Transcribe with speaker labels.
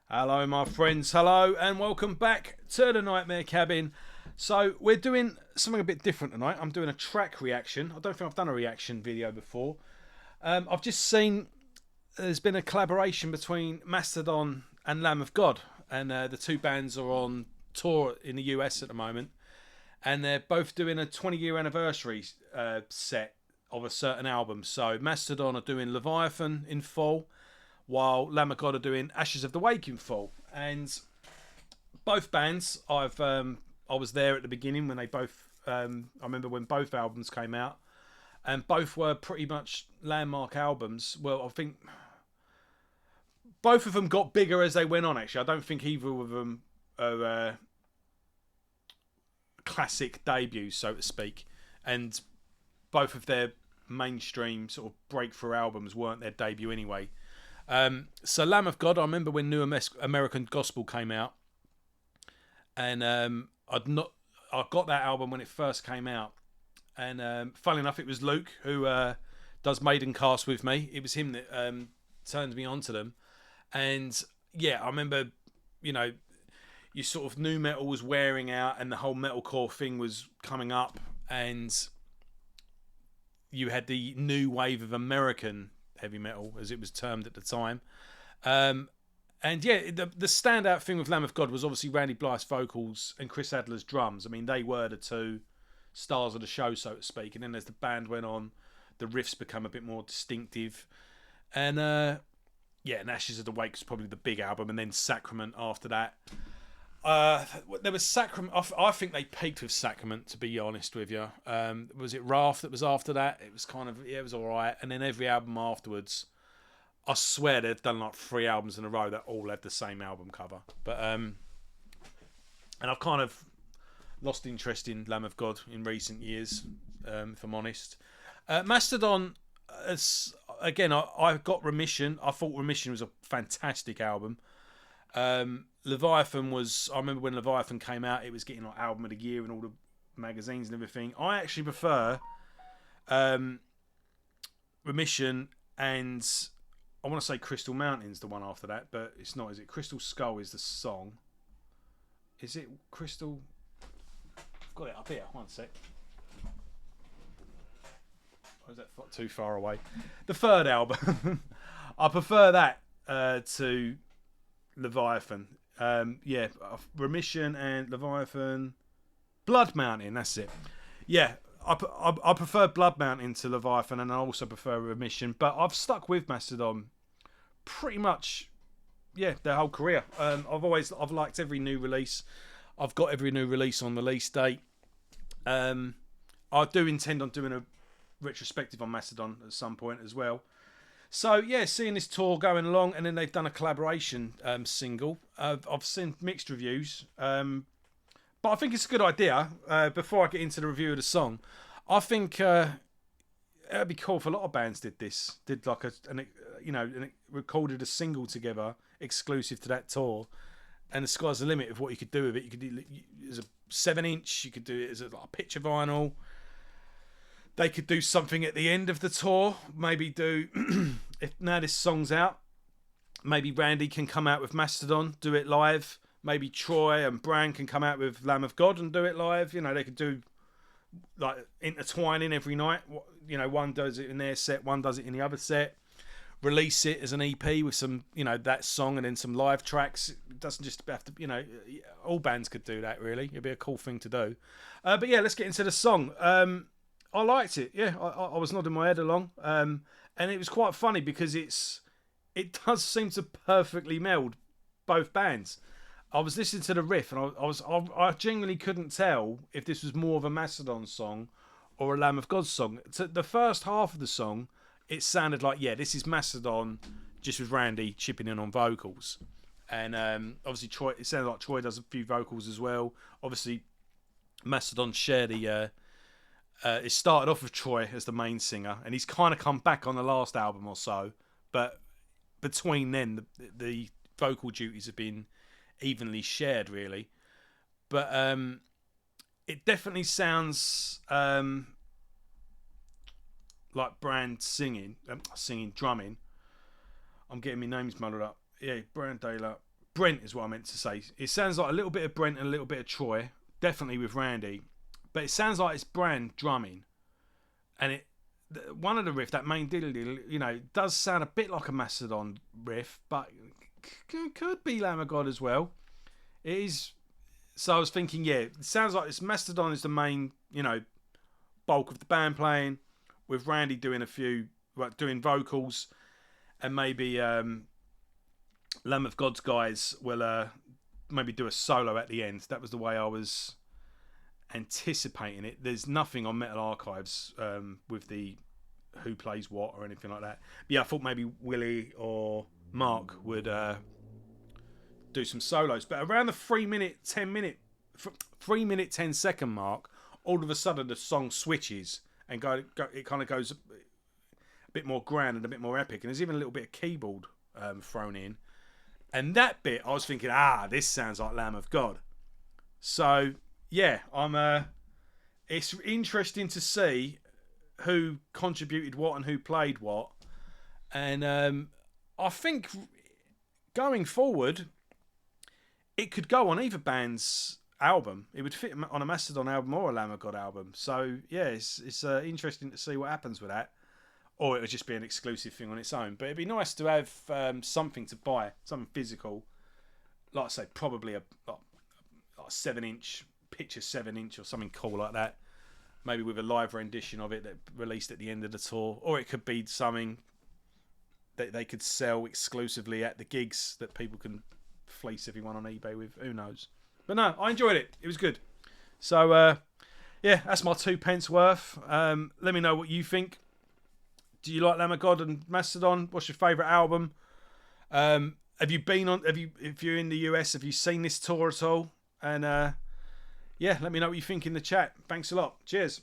Speaker 1: Hello, my friends. Hello, and welcome back to the Nightmare Cabin. So, we're doing something a bit different tonight. I'm doing a track reaction. I don't think I've done a reaction video before. I've just seen there's been a collaboration between Mastodon and Lamb of God, and the two bands are on tour in the US at the moment, and they're both doing a 20-year anniversary set of a certain album. So, Mastodon are doing Leviathan in full, while Lamb of God are doing Ashes of the Wake in full. And both bands, I was there at the beginning when they both. I remember when both albums came out, and both were pretty much landmark albums. Well, I think both of them got bigger as they went on. Actually, I don't think either of them are classic debuts, so to speak, and both of their mainstream sort of breakthrough albums weren't their debut anyway. So Lamb of God, I remember when New American Gospel came out, and I got that album when it first came out, and funnily enough, it was Luke who does Maiden Cast with me. It was him that turned me on to them, and yeah, I remember, you sort of new metal was wearing out, and the whole metalcore thing was coming up, and you had the new wave of American heavy metal, as it was termed at the time. And yeah, the standout thing with Lamb of God was obviously Randy Blythe's vocals and Chris Adler's drums. I mean, they were the two stars of the show, so to speak. And then as the band went on, the riffs become a bit more distinctive. And yeah, and Ashes of the Wake was probably the big album, and then Sacrament after that. There was Sacrament. I think they peaked with Sacrament, to be honest with you. Was it Wrath that was after that? It was kind of, yeah, it was all right. And then every album afterwards, I swear they've done like 3 albums in a row that all had the same album cover. But and I've kind of lost interest in Lamb of God in recent years, if I'm honest. Mastodon, again, I got Remission. I thought Remission was a fantastic album. Leviathan was, I remember when Leviathan came out, it was getting like album of the year and all the magazines and everything. I actually prefer Remission, and I want to say Crystal Mountain's the one after that, but it's not, is it? Crystal Skull is the song. Is it Crystal? I've got it up here, one sec. Or is that too far away? The third album. I prefer that to Leviathan. Yeah, Remission and Leviathan. Blood Mountain, that's it. Yeah, I prefer Blood Mountain to Leviathan, and I also prefer Remission. But I've stuck with Mastodon pretty much, yeah, their whole career. I've liked every new release. I've got every new release on release date. I do intend on doing a retrospective on Mastodon at some point as well. So yeah, seeing this tour going along, and then they've done a collaboration single. I've seen mixed reviews, but I think it's a good idea. Before I get into the review of the song, I think it'd be cool if a lot of bands did this. Did like and recorded a single together exclusive to that tour. And the sky's the limit of what you could do with it. You could do it as a 7-inch. You could do it as a picture vinyl. They could do something at the end of the tour. Maybe do, if now this song's out, maybe Randy can come out with Mastodon, do it live. Maybe Troy and Bran can come out with Lamb of God and do it live. They could do like intertwining every night. One does it in their set, one does it in the other set. Release it as an EP with some, that song and then some live tracks. It doesn't just have to, all bands could do that really. It'd be a cool thing to do. But yeah, let's get into the song. I liked it. Yeah, I was nodding my head along, and it was quite funny because it does seem to perfectly meld both bands. I was listening to the riff, and I genuinely couldn't tell if this was more of a Mastodon song or a Lamb of God song. So the first half of the song, it sounded like, yeah, this is Mastodon, just with Randy chipping in on vocals, and obviously Troy. It sounded like Troy does a few vocals as well. Obviously, Mastodon share the. It started off with Troy as the main singer, and he's kind of come back on the last album or so. But between then, the vocal duties have been evenly shared, really. But it definitely sounds like Brand singing, drumming. I'm getting my names muddled up. Yeah, Brand Taylor, Brent is what I meant to say. It sounds like a little bit of Brent and a little bit of Troy, definitely with Randy, but it sounds like it's Brand drumming, and one of the riff, that main diddle, does sound a bit like a Mastodon riff, but could be Lamb of God as well. It is. So I was thinking, yeah, it sounds like it's Mastodon is the main, bulk of the band playing, with Randy doing doing vocals, and maybe Lamb of God's guys will maybe do a solo at the end. That was the way I was anticipating it. There's nothing on Metal Archives with the who plays what or anything like that. But yeah, I thought maybe Willie or Mark would do some solos, but around the 3 minute 10 second mark, all of a sudden the song switches and it kind of goes a bit more grand and a bit more epic, and there's even a little bit of keyboard thrown in, and that bit I was thinking, this sounds like Lamb of God. So yeah, it's interesting to see who contributed what and who played what, and I think going forward it could go on either band's album. It would fit on a Mastodon album or a Lamb of God album. So yeah, it's interesting to see what happens with that, or it would just be an exclusive thing on its own. But it'd be nice to have something to buy, something physical, like I say, probably a 7-inch picture, 7-inch or something cool like that, maybe with a live rendition of it that released at the end of the tour, or it could be something that they could sell exclusively at the gigs that people can fleece everyone on eBay with. Who knows? But no, I enjoyed it. It was good. So yeah, that's my 2 pence worth. Let me know what you think. Do you like Lamb of God and Mastodon? What's your favourite album? Have you been on? If you're in the US, have you seen this tour at all? And yeah, let me know what you think in the chat. Thanks a lot. Cheers.